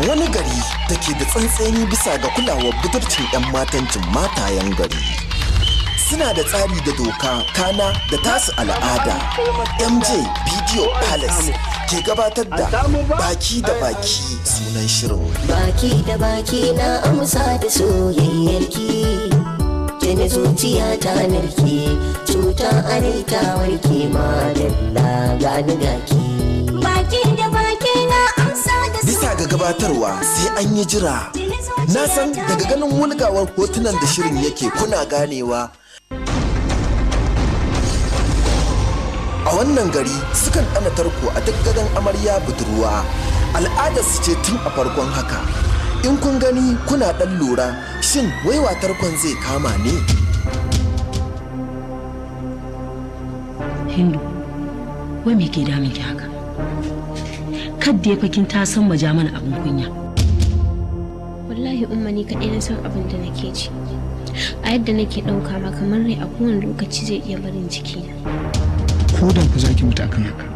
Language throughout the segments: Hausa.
wani gari da ke da tsantseni bisa ga kulawar budurcin 'yan matancin matayen gari. Suna da tsari da doka kana da tasu al'ada. MJ Video Palace ke gabatar da baki da baki sunan shirin. Baki da baki na amsa da soyayyarki, jini zuciya ta narke, cuta anita warke madalla gani gaki. Baki da baki na amsa da Bisa ga gabatarwa sai an yi jira. Na san daga ganin wulgawar hotunan da shirin yake kuna ganewa. A wannan gari sukan ɗana tarko a duk gadon amarya budurwa. Al'adar su ce tun a farkon haka. In kun gani kuna ɗan lura, shin waiwa tarkon zai kama ne? Hindu, wai me ke damun ki haka? Kadda ya fakin ta san maja mana abin kunya. Wallahi umma ni kaɗai na san abin da nake ci. A yadda nake ɗauka ma kamar rai a kowane lokaci zai iya barin jikina. Ko da ku za ki mutu akan haka,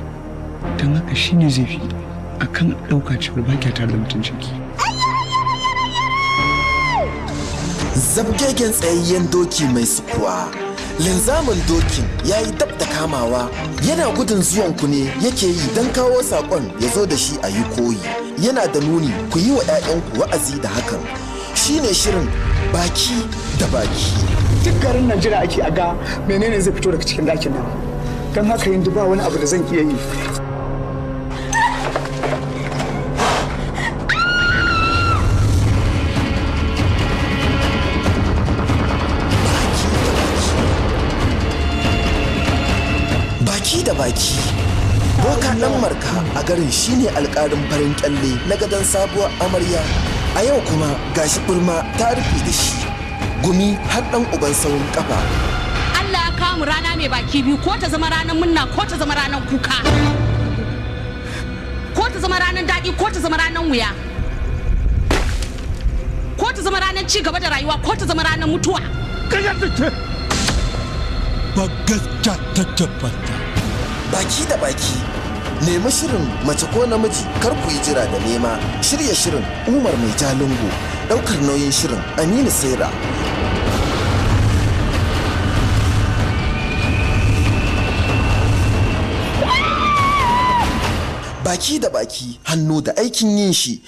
don haka shine zai fi akan ɗauka cewar ba kya tare da mutuncinki. Zabgegen tsayayyen doki mai sukuwa. Linzamin dokin ya yi dab da kamawa, yana gudun zuwanku ne yake yi don kawo saƙon ya zo da shi a yi koyi. Yana da nuni ku yi wa 'ya'yanku wa'azi da hakan. Shi ne shirin baki da baki. Duk garin nan jira ake aga menene zai fito daga cikin ɗakin nan. Don haka yanzu ba wani abu da zan iya yi. Baki da baki. Boka ɗan marka a garin shine alƙarin farin kyalle na gadon sabuwar amarya. A yau kuma gashi ɓurma ta rufe da shi. Gumi har ɗan uban saurin ƙafa. Kamu rana mai baki biyu, ko ta zama ranar munna ko ta zama ranar kuka, ko ta zama ranar daɗi ko ta zama ranar wuya, ko ta zama ranar ci gaba da rayuwa ko ta zama ranar mutuwa. Ƙaryar da ke ba gaskiya ta tabbata. Baki da baki. Nemi shirin mace ko namiji, kar ku yi jira da nema. Shirya shirin Umar Mai Jalingo. Ɗaukar nauyin shirin Aminu Sera. Baki da baki, hannu da aikin yin shi.